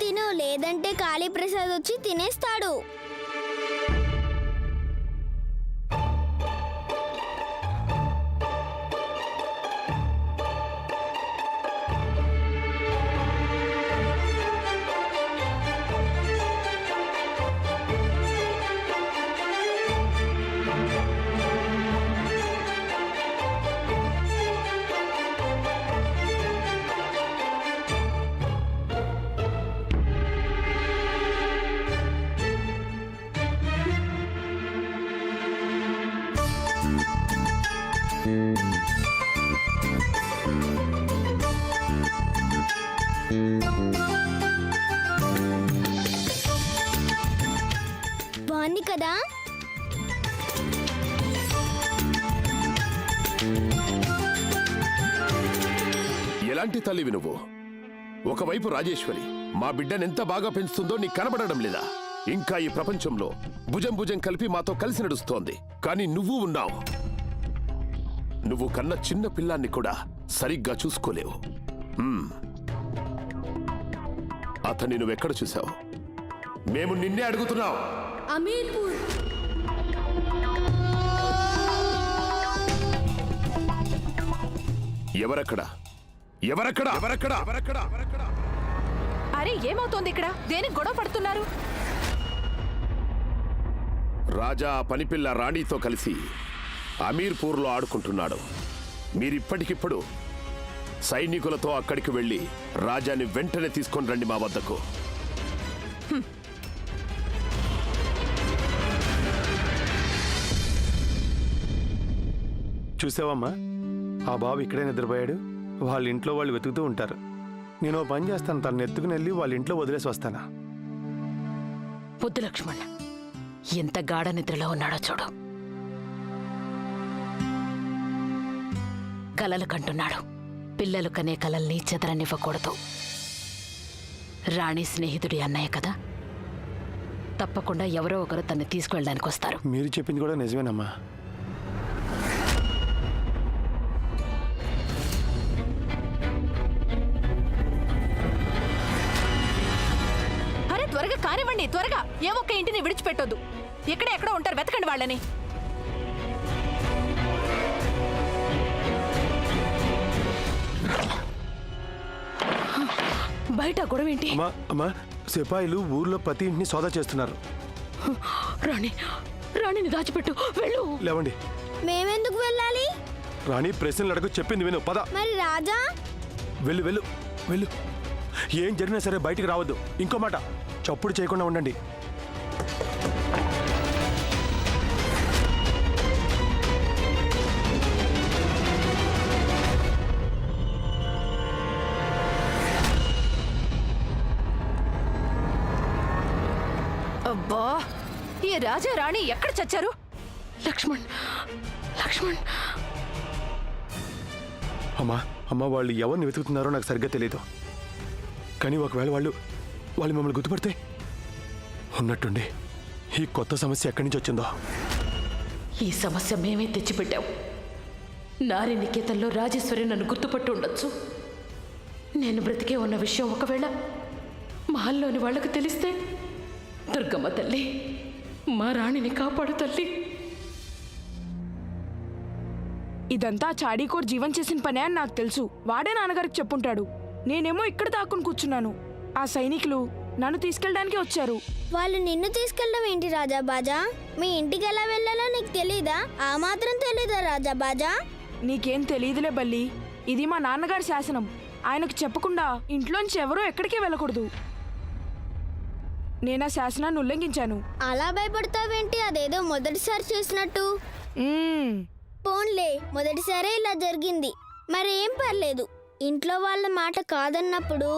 తిను, లేదంటే కాళీప్రసాద్ వచ్చి తినేస్తాడు. బాగుంది కదా? ఎలాంటి తల్లివి నువ్వు? ఒకవైపు రాజేశ్వరి మా బిడ్డనెంత బాగా పెంచుతుందో నీకు కనబడడం లేదా? ఇంకా ఈ ప్రపంచంలో భుజం భుజం కలిపి మాతో కలిసి నడుస్తోంది. కానీ నువ్వు ఉన్నావు. నువ్వు కన్న చిన్న పిల్లాన్ని కూడా సరిగ్గా చూసుకోలేవు. అతన్ని నువ్వెక్కడ చూసావు? మేము నిన్నే అడుగుతున్నావు. అమీర్పూర్. ఎవరక్కడ? ఎవరక్కడ? ఎవరక్కడ? ఎవరక్కడ? ఎవరక్కడ? అరే ఏమవుతోంది ఇక్కడ? దేనికి గొడవ పడుతున్నారు? రాజా ఆ పనిపిల్ల రాణితో కలిసి అమీర్పూర్లో ఆడుకుంటున్నాడు. మీరిప్పటికిప్పుడు సైనికులతో అక్కడికి వెళ్ళి రాజాని వెంటనే తీసుకొని రండి మా వద్దకు. చూసావమ్మా, ఆ బాబు ఇక్కడే నిద్రపోయాడు. వాళ్ళ ఇంట్లో వాళ్ళు వెతుకుతూ ఉంటారు. నేను ఓ పని చేస్తాను, తను ఎత్తుకుని వెళ్ళి వాళ్ళ ఇంట్లో వదిలేసి వస్తానా? పొద్దు లక్ష్మణ్ ఎంత గాఢ నిద్రలో ఉన్నాడో చూడు. కలలు కంటున్నాడు. పిల్లలు కనే కలల్ని చెదరనివ్వకూడదు. రాణి స్నేహితుడి అన్నయ్య కదా, తప్పకుండా ఎవరో ఒకరు తన్ని తీసుకువెళ్ళడానికి వస్తారు. మీరు చెప్పింది కూడా నిజమేనమ్మా. అరే త్వరగా కానివ్వండి, త్వరగా. ఏ ఒక్క ఇంటిని విడిచిపెట్టొద్దు. ఎక్కడో ఉంటారు, వెతకండి వాళ్ళని. బయట గొడవ ఏంటి? అమ్మా, సిపాయిలు ఊర్లో ప్రతి ఇంటిని సోదా చేస్తున్నారు. రాణిని దాచిపెట్టు, వెళ్ళు. లేవండి. మేమెందుకు వెళ్ళాలి? రాణి ప్రశ్నలు అడగ, చెప్పింది విను, పద. మరి రాజా? వెళ్ళు వెళ్ళు వెళ్ళు. ఏం జరిగినా సరే బయటికి రావద్దు. ఇంకో మాట, చప్పుడు చేయకుండా ఉండండి. అబ్బా, ఈ రాజా రాణి ఎక్కడ చచ్చారు? లక్ష్మణ్. అమ్మా, వాళ్ళు ఎవరిని వెతుకుతున్నారో నాకు సరిగ్గా తెలియదు. కానీ ఒకవేళ వాళ్ళు మమ్మల్ని గుర్తుపడితే, ఉన్నట్టుండి ఈ కొత్త సమస్య ఎక్కడి నుంచి వచ్చిందో. ఈ సమస్య మేమే తెచ్చిపెట్టాం. నారీ నికేతన్లో రాజేశ్వరి నన్ను గుర్తుపట్టి ఉండొచ్చు. నేను బ్రతికే ఉన్న విషయం ఒకవేళ మహల్లోని వాళ్లకు తెలిస్తే, దుర్గమ్మ తల్లి, మా రాణిని కాపాడు తల్లి. ఇదంతా చాడీకోర్ జీవన్ చేసిన పనే అని నాకు తెలుసు. వాడే నాన్నగారికి చెప్పుంటాడు. నేనేమో ఇక్కడ దాక్కుని కూర్చున్నాను. ఆ సైనికులు నన్ను తీసుకెళ్ళడానికి వచ్చారు. వాళ్ళు నిన్ను తీసుకెళ్ళడం ఏంటి రాజాబాజా? మీ ఇంటికి ఎలా వెళ్ళాలో నీకు తెలీదా? ఆ మాత్రం తెలీదా రాజాబాజా? నీకేం తెలీదులే బల్లి. ఇది మా నాన్నగారి శాసనం. ఆయనకు చెప్పకుండా ఇంట్లోంచి ఎవరూ ఎక్కడికి వెళ్ళకూడదు. నేను ఆ శాసనాన్ని ఉల్లంఘించాను. అలా భయపడతావేంటి? అదేదో మొదటిసారి చేసినట్టు. పోన్లే, మొదటిసారే ఇలా జరిగింది. మరేం పర్లేదు. ఇంట్లో వాళ్ళ మాట కాదన్నప్పుడు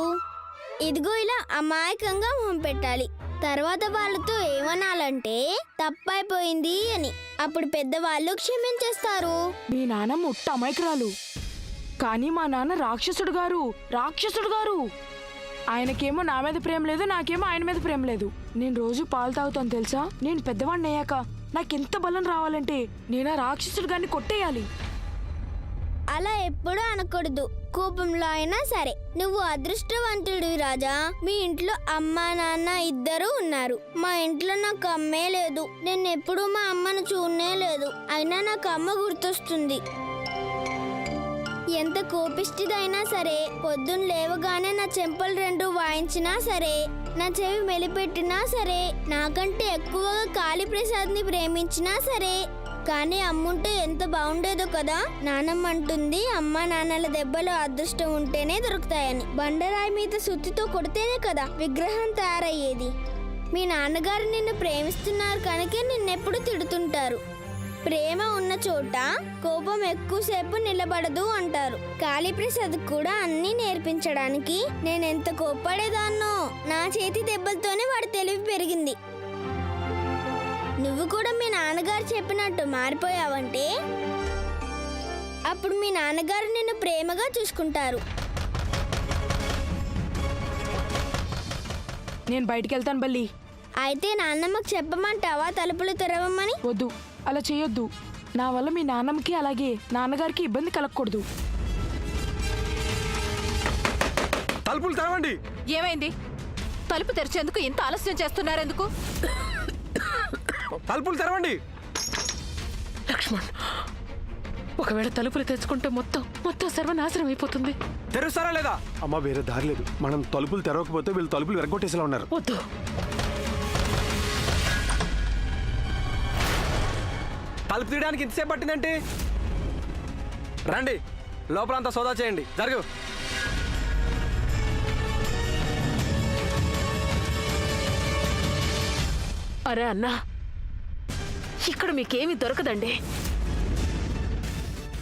ఇదిగో ఇలా అమాయకంగా మొహం పెట్టాలి. తర్వాత వాళ్ళతో ఏమనాలంటే తప్పైపోయింది అని. అప్పుడు పెద్దవాళ్ళు క్షమించేస్తారు. మీ నాన్నమ్మ ఉట్ట అమాయకురాలు. కానీ మా నాన్న రాక్షసుడు గారు. ఆయనకేమో నా మీద ప్రేమ లేదు, నాకేమో ఆయన మీద ప్రేమ లేదు. నేను రోజు పాలు తాగుతాను తెలుసా? నేను పెద్దవాడిని అయ్యాక నాకెంత బలం రావాలంటే నేను ఆ రాక్షసుడు గారిని కొట్టేయాలి. అలా ఎప్పుడూ అనకూడదు. కోపంలో అయినా సరే. నువ్వు అదృష్టవంతుడివి రాజా. మీ ఇంట్లో అమ్మా నాన్న ఇద్దరూ ఉన్నారు. మా ఇంట్లో నాకు అమ్మే లేదు. నేను ఎప్పుడూ మా అమ్మను చూడనే లేదు. అయినా నాకు అమ్మ గుర్తొస్తుంది. ఎంత కోపిష్టిదైనా సరే, పొద్దున్న లేవగానే నా చెంపలు 2 వాయించినా సరే, నా చెవి మెలిపెట్టినా సరే, నాకంటే ఎక్కువగా కాళీప్రసాద్ని ప్రేమించినా సరే, కానీ అమ్ముంటే ఎంత బాగుండేదో కదా. నానమ్మ అంటుంది అమ్మ నాన్నల దెబ్బలు అదృష్టం ఉంటేనే దొరుకుతాయని. బండరాయి మీద సుత్తితో కొడితేనే కదా విగ్రహం తయారయ్యేది. మీ నాన్నగారు నిన్ను ప్రేమిస్తున్నారు కనుకే నిన్నెప్పుడు తిడుతుంటారు. ప్రేమ ఉన్న చోట కోపం ఎక్కువసేపు నిలబడదు అంటారు. కాళీప్రసాద్ కూడా అన్నీ నేర్పించడానికి నేనెంత కోప్పడేదాన్నో. నా చేతి దెబ్బలతోనే వాడి తెలివి పెరిగింది. నువ్వు కూడా మీ నాన్నగారు చెప్పినట్టు మారిపోయావంటే అప్పుడు మీ నాన్నగారు నిన్ను ప్రేమగా చూసుకుంటారు. నేను బయటికి వెళ్తాను బల్లి. అయితే నాన్నమ్మకు చెప్పమంటావా తలుపులు తెరవమని? వద్దు, అలా చేయొద్దు. నా వల్ల మీ నాన్నమ్మకి అలాగే నాన్నగారికి ఇబ్బంది కలగకూడదు. తలుపులు తెరవండి. ఏమైంది? తలుపు తెరిచేందుకు ఇంత ఆలస్యం చేస్తున్నారెందుకు? తలుపులు తెరవండి. లక్ష్మణ్, ఒకవేళ తలుపులు తెచ్చుకుంటే మొత్తం సర్వనాశనం అయిపోతుంది. తెరుస్తారా లేదా? అమ్మ, వేరే దారి లేదు. మనం తలుపులు తెరవకపోతే వీళ్ళు తలుపులు విరగొట్టేసేలా ఉన్నారు. వద్దు. తలుపు తీయడానికి ఇంతసేపు పట్టిందంటే రండి, లోపలంతా సోదా చేయండి. జరుగు. అరే అన్నా, ఇక్కడ మీకేమీ దొరకదండి.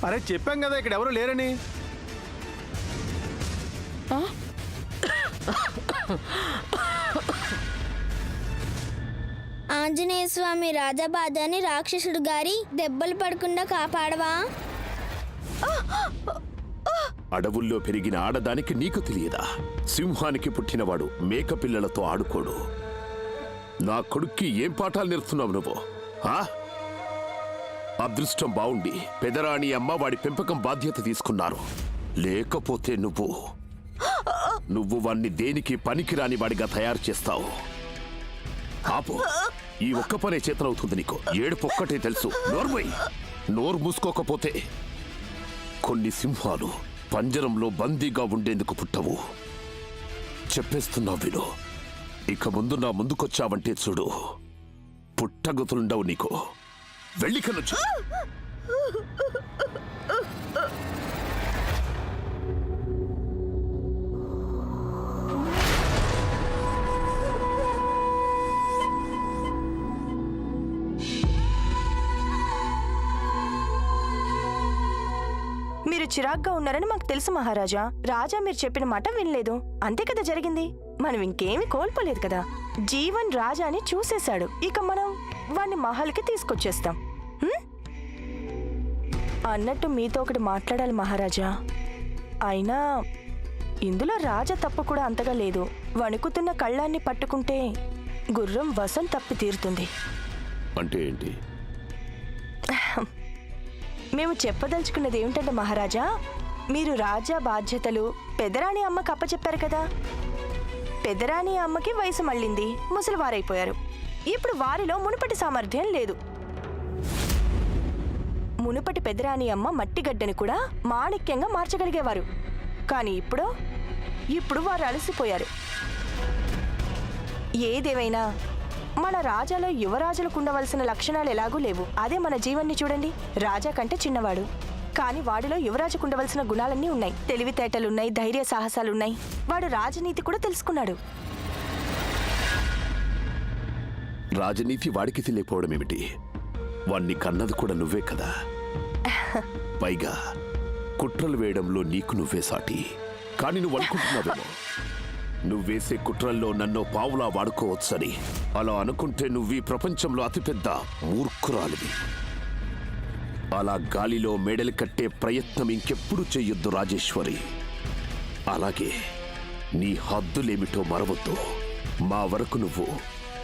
అరే చెప్పాం కదా ఇక్కడ ఎవరు లేరని. ఆంజనేయ స్వామి రాజాబాజాని రాక్షసుడు గారి దెబ్బలు పడకుండా కాపాడవా? అడవుల్లో పెరిగిన ఆడదానికి నీకు తెలియదా? సింహానికి పుట్టినవాడు మేక పిల్లలతో ఆడుకోడు. నా కొడుక్కి ఏం పాఠాలు నేర్పుతున్నావు నువ్వు? అదృష్టం బావుండి పెదరాణి అమ్మ వాడి పెంపకం బాధ్యత తీసుకున్నారు. లేకపోతే నువ్వు వాణ్ణి దేనికి పనికిరాని వాడిగా తయారు చేస్తావు. ఆపు. ఈ ఒక్క పనే చేతనవుతుంది నీకు. ఏడుపు ఒక్కటే తెలుసు. నోరు మూసుకోకపోతే కొన్ని సింహాలు పంజరంలో బందీగా ఉండేందుకు పుట్టవు. చెప్పేస్తున్నావు విను. ఇక ముందు నా ముందుకొచ్చావంటే చూడు, పుట్టగతులుండవు నీకు. వెళ్ళికనొచ్చు. మీరు చిరాగ్గా ఉన్నారని మాకు తెలుసు మహారాజా. రాజా మీరు చెప్పిన మాట వినలేదు, అంతే కదా జరిగింది. మనం ఇంకేమీ కోల్పోలేదు కదా. జీవన్ రాజాని చూసేశాడు. ఇక మనం వాణ్ణి మహల్కి తీసుకొచ్చేస్తాం. అన్నట్టు మీతో ఒకటి మాట్లాడాలి మహారాజా. అయినా ఇందులో రాజా తప్పు కూడా అంతగా లేదు. వణుకుతున్న కళ్ళాన్ని పట్టుకుంటే గుర్రం వసం తప్పి తీరుతుంది. అంటే ఏంటి? మేము చెప్పదలుచుకున్నది ఏమిటంటే మహారాజా, మీరు రాజా బాధ్యతలు పెదరాణి అమ్మకి అప్పచెప్పారు కదా. పెదరాణి అమ్మకి వయసు మళ్ళింది, ముసలివారైపోయారు. ఇప్పుడు వారిలో మునుపటి సామర్థ్యం లేదు. మునుపటి పెదరాణి అమ్మ మట్టిగడ్డని కూడా మాణిక్యంగా మార్చగలిగేవారు. కానీ ఇప్పుడు వారు అలసిపోయారు. ఏదేమైనా మన రాజాలో యువరాజులకు ఉండవలసిన లక్షణాలు ఎలాగూ లేవు. అదే మన జీవన్ని చూడండి. రాజా కంటే చిన్నవాడు, కానీ వాడిలో యువరాజుకు ఉండవలసిన గుణాలన్నీ ఉన్నాయి. తెలివితేటలున్నాయి, ధైర్య సాహసాలున్నాయి. వాడు రాజనీతి కూడా తెలుసుకున్నాడు. రాజనీతి వాడికి తెలియకపోవడం ఏమిటి? వాణ్ణి కన్నది కూడా నువ్వే కదా. పైగా కుట్రలు వేయడంలో నీకు నువ్వే సాటి. కానీ నువ్వు అనుకుంటున్నావేమో నువ్వేసే కుట్రల్లో నన్ను పావులా వాడుకోవచ్చని. అలా అనుకుంటే నువ్వు ఈ ప్రపంచంలో అతిపెద్ద మూర్ఖురాలివి. అలా గాలిలో మేడలు కట్టే ప్రయత్నం ఇంకెప్పుడు చెయ్యొద్దు రాజేశ్వరి. అలాగే నీ హద్దులేమిటో మరవద్దు. మా వరకు నువ్వు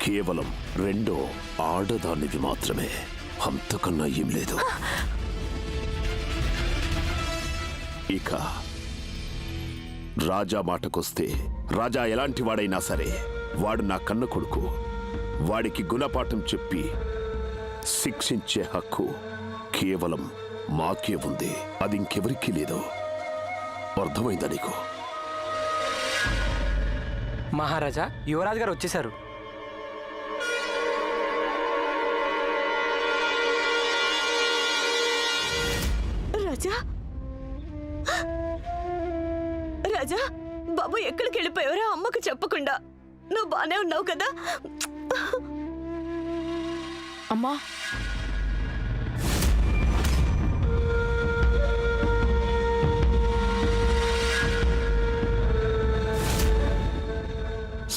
కేవలం 2వ ఆడదానివి మాత్రమే, అంతకన్నా ఏం లేదు. ఇక రాజా మాటకొస్తే రాజా ఎలాంటి వాడైనా సరే వాడు నా కన్న కొడుకు. వాడికి గుణపాఠం చెప్పి శిక్షించే హక్కు కేవలం మాకే ఉంది. అది ఇంకెవరికీ లేదు. అర్థమైందా నీకు? మహారాజా, యువరాజు గారు వచ్చేశారు. రాజా రాజా, బాబు ఎక్కడికి వెళ్ళిపోయావరా? అమ్మకు చెప్పకుండా. నువ్వు బానే ఉన్నావు కదా? అమ్మా,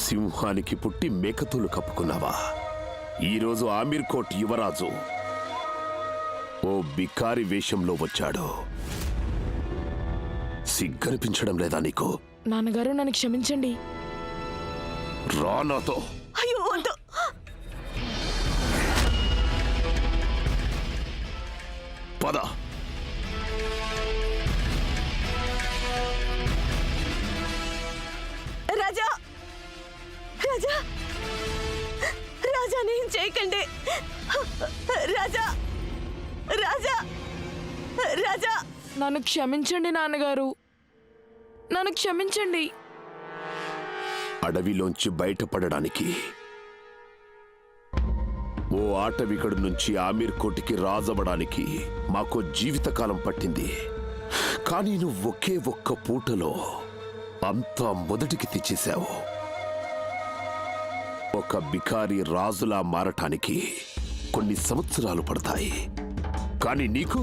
సింహానికి పుట్టి మేకతోలు కప్పుకున్నావా? ఈరోజు ఆమీర్ కోట్ యువరాజు ఓ బికారి వేషంలో వచ్చాడు. సిగ్గనిపించడం లేదా నీకు? నాన్నగారు నన్ను క్షమించండి. రా నాతో. అయ్యో వద్దు. పద. రాజా రాజా రాజా, నేను చేయకండి. రాజా రాజా రాజా, నన్ను క్షమించండి నాన్నగారు, నన్ను క్షమించండి. అడవిలోంచి బయటపడడానికి ఓ ఆటవికుడి నుంచి ఆమీర్ కోటికి రాజవడానికి మాకో జీవితకాలం పట్టింది. కానీ నువ్వు ఒకే ఒక్క పూటలో అంతా మొదటికి తెచ్చేశావు. ఒక బికారి రాజులా మారటానికి కొన్ని సంవత్సరాలు పడతాయి. కానీ నీకు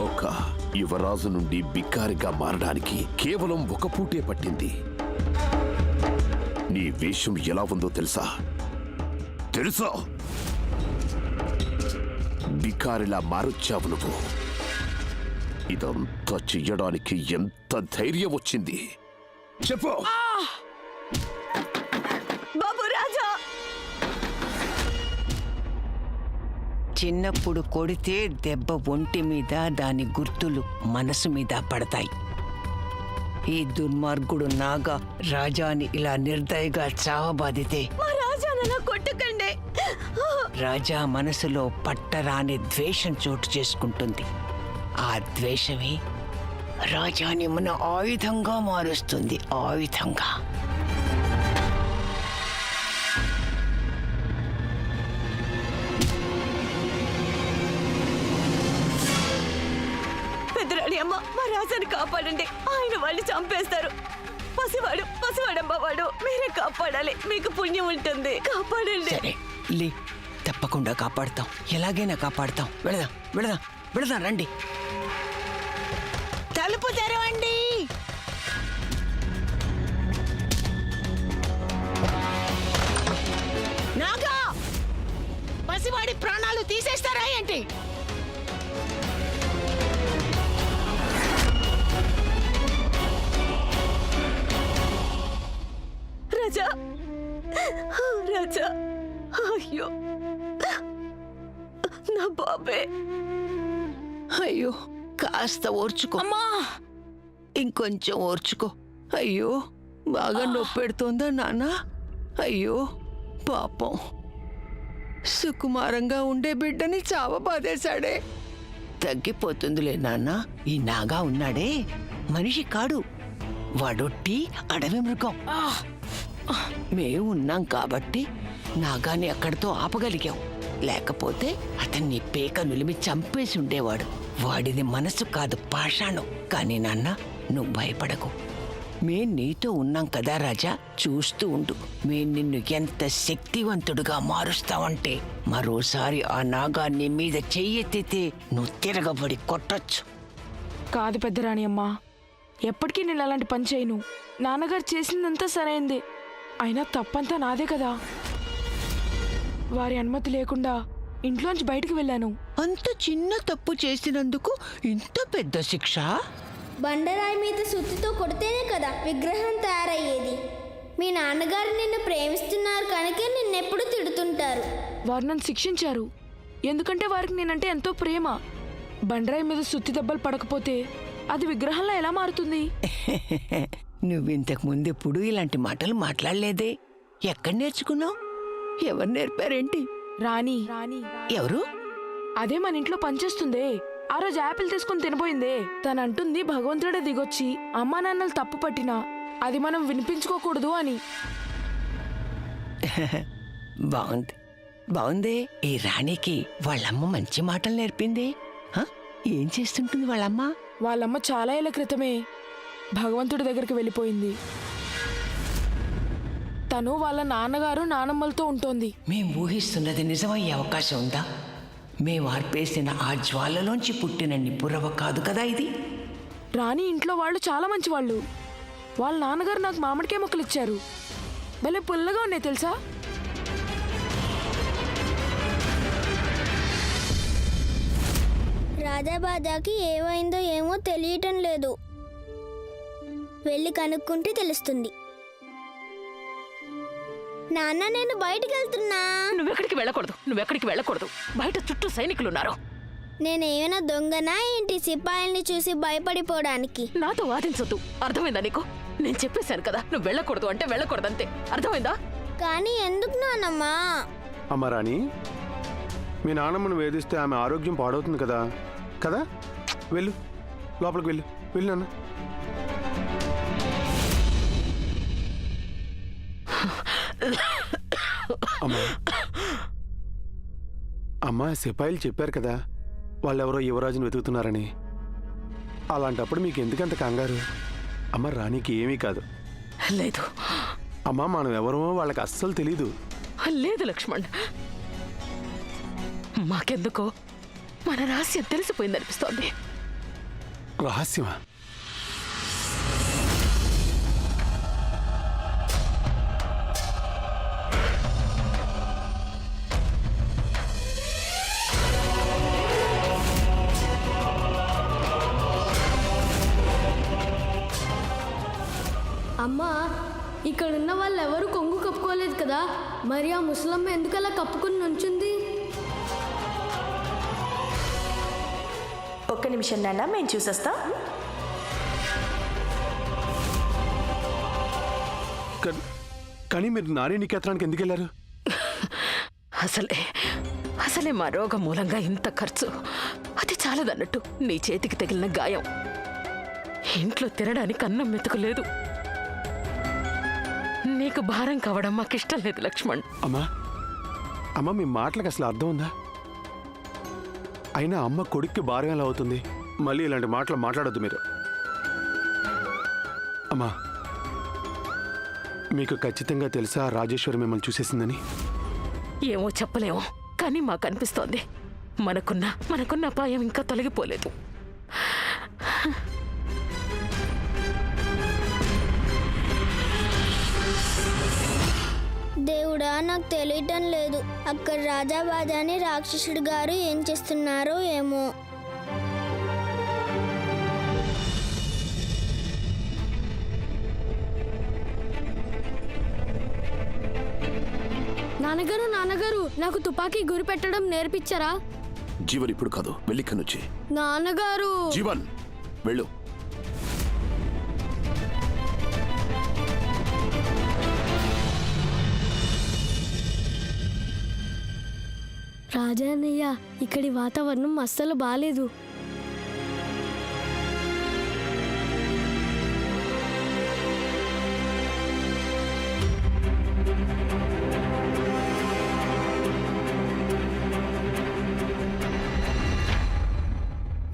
ఒక యువరాజు నుండి బికారిగా మారడానికి కేవలం ఒక పూటే పట్టింది. నీ వేషం ఎలా ఉందో తెలుసా? బికారిలా మారొచ్చావు నువ్వు. ఇదంతా చెయ్యడానికి ఎంత ధైర్యం వచ్చింది చెప్పు. బాబు రాజా, చిన్నప్పుడు కొడితే దెబ్బ ఒంటి మీద, దాని గుర్తులు మనసు మీద పడతాయి. ఈ దుర్మార్గుడు నాగా రాజాని ఇలా నిర్దయగా చావబాదితే మా రాజా నన్ను కొట్టకండి. రాజా మనసులో పట్టరాని ద్వేషం చోటు చేసుకుంటుంది. ఆ ద్వేషమే రాజాని మన ఆయుధంగా మారుస్తుంది. ఆయుధంగా. పెద్దరాణి అమ్మ, మా రాజాని కాపాడండి. ఆయన వాళ్ళు చంపేస్తారు. పసివాడమ్మ వాడు. మీరే కాపాడాలి. మీకు పుణ్యం ఉంటుంది. కాపాడండి. సరే లే, తప్పకుండా కాపాడుతాం. ఎలాగైనా కాపాడుతాం. వెళదాం వెళదాం వెళదాం. రండి, తలుపు తెరవండి. నాగా, పసివాడి ప్రాణాలు తీసేస్తారా ఏంటి? రాజా రాజా, అయ్యో నా బాబే. అయ్యో, కాస్త ఓర్చుకో అమ్మా, ఇంకొంచెం ఓర్చుకో. అయ్యో, బాగా నొప్పెడుతోందా నాన్న? అయ్యో పాపం, సుకుమారంగా ఉండే బిడ్డని చావబాదేశాడే. తగ్గిపోతుందిలే నాన్న. ఈ నాగా ఉన్నాడే మనిషి కాడు, వాడొట్టి అడవి మృగం. మేము ఉన్నాం కాబట్టి నాగాని అక్కడితో ఆపగలిగాం. లేకపోతే అతన్ని పేక నులిమి చంపేసి ఉండేవాడు. వాడిది మనసు కాదు, పాషాణం. కానీ నాన్న, నువ్వు భయపడకు. మేం నీతో ఉన్నాం కదా రాజా. చూస్తూ ఉండు, మేం నిన్ను ఎంత శక్తివంతుడుగా మారుస్తావంటే మరోసారి ఆ నాగాన్ని మీద చెయ్యెత్తితే నువ్వు తిరగబడి కొట్టొచ్చు. కాదు పెద్దరాణి అమ్మా, ఎప్పటికీ నేను అలాంటి పని చేయను. నాన్నగారు చేసిందంతా సరైంది. అయినా తప్పంతా నాదే కదా. వారి అనుమతి లేకుండా ఇంట్లోంచి బయటకు వెళ్ళాను. అంత చిన్న తప్పు చేసినందుకు ఇంత పెద్ద శిక్ష? బండరాయి మీద సుత్తితో కొడితేనే కదా విగ్రహం తయారయ్యేది. మీ నాన్నగారు నిన్ను ప్రేమిస్తున్నారు కనుకే నిన్నెప్పుడు తిడుతుంటారు. వారు నన్ను శిక్షించారు ఎందుకంటే వారికి నేనంటే ఎంతో ప్రేమ. బండరాయి మీద సుత్తి దెబ్బలు పడకపోతే అది విగ్రహంలో ఎలా మారుతుంది? నువ్వింతకు ముందెప్పుడు ఇలాంటి మాటలు మాట్లాడలేదే. ఎక్కడ నేర్చుకున్నావు? ఎవరు నేర్పారేంటి? రాణి ఎవరు? అదే మన ఇంట్లో పనిచేస్తుందే. ఆ రోజు యాపిల్ తీసుకుని తినబోయిందే. తనంటుంది భగవంతుడే దిగొచ్చి అమ్మా నాన్నలు తప్పు పట్టినా అది మనం వినిపించుకోకూడదు అని. బాగుంది బాగుందే. ఈ రాణికి వాళ్ళమ్మ మంచి మాటలు నేర్పింది. హ? ఏం చేస్తుంటుంది వాళ్ళమ్మ? వాళ్ళమ్మ చాలా ఏళ్ల క్రితమే భగవంతుడి దగ్గరికి వెళ్ళిపోయింది. తను వాళ్ళ నాన్నగారు నానమ్మలతో ఉంటోంది. మేం ఊహిస్తున్నది నిజమయ్యే అవకాశం ఉందా? మేం ఆర్పేసిన ఆ జ్వాలలోంచి పుట్టిన నిపురవ కాదు కదా ఇది? రాణి ఇంట్లో వాళ్ళు చాలా మంచి వాళ్ళు. వాళ్ళ నాన్నగారు నాకు మామిడికాయ మొక్కలు ఇచ్చారు. భలే పుల్లగా ఉన్నాయి తెలుసా? రాజాబాజాకి ఏమైందో ఏమో తెలియటం లేదు. వెళ్ళి కనుక్కుంటే తెలుస్తుంది. నాన్న, నేను బయటికి వెళ్తున్నా. నువ్వెక్కడికి వెళ్ళకూడదు. బయట చుట్టూ సైనికులున్నారు. నేనేమైనా దొంగనా ఏంటి సిపాయిల్ని చూసి భయపడిపోవడానికి? నాతో వాదించొద్దు, అర్థమైందా నీకు? నేను చెప్పేశాను కదా, నువ్వు వెళ్ళకూడదు అంటే వెళ్ళకూడదంతే, అర్థమైందా? కానీ ఎందుకు నాన్నమ్మా? అమ్మ రాణి, మీ నాన్నమ్మను వేధిస్తే ఆమె ఆరోగ్యం పాడవుతుంది కదా కదా వెళ్ళు, లోపలికి వెళ్ళు. వెళ్ళు నాన్న. అమ్మా అమ్మా, సిపాయిలు చెప్పారు కదా వాళ్ళెవరో యువరాజుని వెతుకుతున్నారని. అలాంటప్పుడు మీకు ఎందుకంత కంగారు? అమ్మ, రాణికి ఏమీ కాదు. లేదు అమ్మా, మనం ఎవరమో వాళ్ళకి అస్సలు తెలీదు. లేదు లక్ష్మణ్, మాకెందుకో మన రహస్యం తెలిసిపోయిందనిపిస్తోంది. రహస్యమా? అమ్మా, ఇక్కడున్న వాళ్ళు ఎవరు కొంగు కప్పుకోలేదు కదా, మరి ఆ ముసలమ్మ ఎందుకలా కప్పుకుని నుంచుంది? ఒక్క నిమిషం నాన్న, మేము చూసొస్తాం. కానీ మీరు నారీ నికేతనానికి ఎందుకు వెళ్ళారు? అసలే మా రోగం మూలంగా ఇంత ఖర్చు. అది చాలదన్నట్టు నీ చేతికి తగిలిన గాయం. ఇంట్లో తినడానికి అన్నం మెతుకులేదు. నీకు భారం కావడం మాకిష్టం లేదు లక్ష్మణ్. అమ్మా, మీ మాటలకు అసలు అర్థం ఉందా? అయినా అమ్మ కొడుక్కి భారం ఎలా అవుతుంది? మళ్ళీ ఇలాంటి మాటలు మాట్లాడొద్దు మీరు. అమ్మా, మీకు ఖచ్చితంగా తెలుసా రాజేశ్వరి మిమ్మల్ని చూసేసిందని? ఏమో చెప్పలేమో, కానీ మాకు అనిపిస్తోంది మనకున్న అపాయం ఇంకా తొలగిపోలేదు. దేవుడా, నాకు తెలియటం లేదు. అక్కడ రాజాబాజాని రాక్షసుడు గారు ఏం చేస్తున్నారో ఏమో. నాన్నగారు, నాకు తుపాకీ గురి పెట్టడం నేర్పించారా? జీవన్ ఇప్పుడు కాదు, వెళ్ళిక్కడి నుంచి. నాన్నగారు! జీవన్, వెళ్ళు. రాజానయ్య, ఇక్కడి వాతావరణం అస్సలు బాలేదు.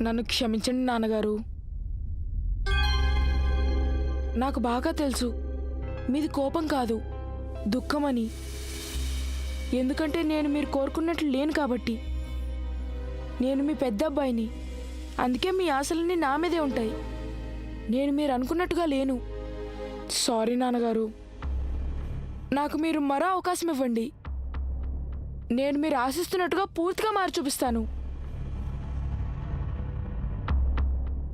నన్ను క్షమించండి నాన్నగారు. నాకు బాగా తెలుసు మీది కోపం కాదు, దుఃఖమని. ఎందుకంటే నేను మీరు కోరుకున్నట్లు లేను కాబట్టి. నేను మీ పెద్ద అబ్బాయిని, అందుకే మీ ఆశలన్నీ నా మీదే ఉంటాయి. నేను మీరు అనుకున్నట్టుగా లేను. సారీ నాన్నగారు. నాకు మీరు మరో అవకాశం ఇవ్వండి. నేను మీరు ఆశిస్తున్నట్టుగా పూర్తిగా మారి చూపిస్తాను.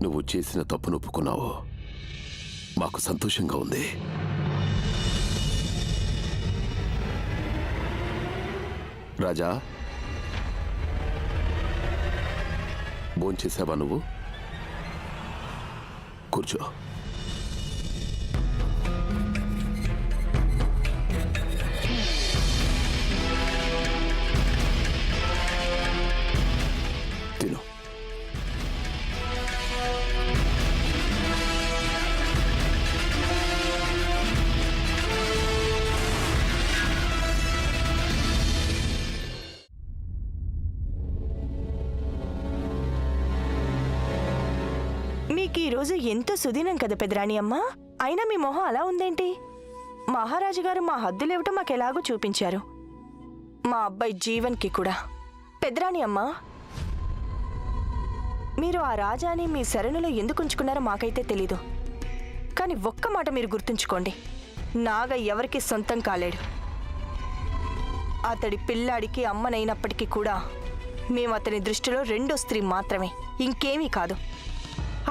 నువ్వు చేసిన తప్పును ఒప్పుకున్నావు, మాకు సంతోషంగా ఉంది. రాజా, భోంచేసావా నువ్వు? కూర్చో. తిను. మీకు ఈరోజు ఎంతో సుదీనం కదా పెదరాణి అమ్మ, అయినా మీ మొహం అలా ఉందేంటి? మహారాజు గారు మా హద్దులేవిటో మాకెలాగో చూపించారు, మా అబ్బాయి జీవన్కి కూడా. పెదరాణి అమ్మ, మీరు ఆ రాజాని మీ శరణులో ఎందుకు ఉంచుకున్నారో మాకైతే తెలీదు. కానీ ఒక్క మాట మీరు గుర్తుంచుకోండి, నాగ ఎవరికి సొంతం కాలేడు. అతడి పిల్లాడికి అమ్మనైనప్పటికీ కూడా మేము అతని దృష్టిలో రెండో స్త్రీ మాత్రమే, ఇంకేమీ కాదు.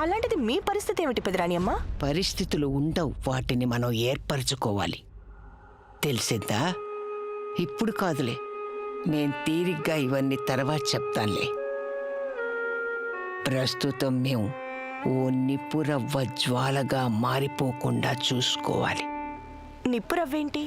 అలాంటిది మీ పరిస్థితి ఏమిటి పెదరాణి అమ్మ? పరిస్థితులు ఉండవు, వాటిని మనం ఏర్పరచుకోవాలి. తెలిసిందా? ఇప్పుడు కాదులే, నేను తీరిగ్గా ఇవన్నీ తర్వాత చెప్తానులే. ప్రస్తుతం మేము ఓ నిప్పురవ్వ జ్వాలగా మారిపోకుండా చూసుకోవాలి. నిప్పురవ్వేంటి?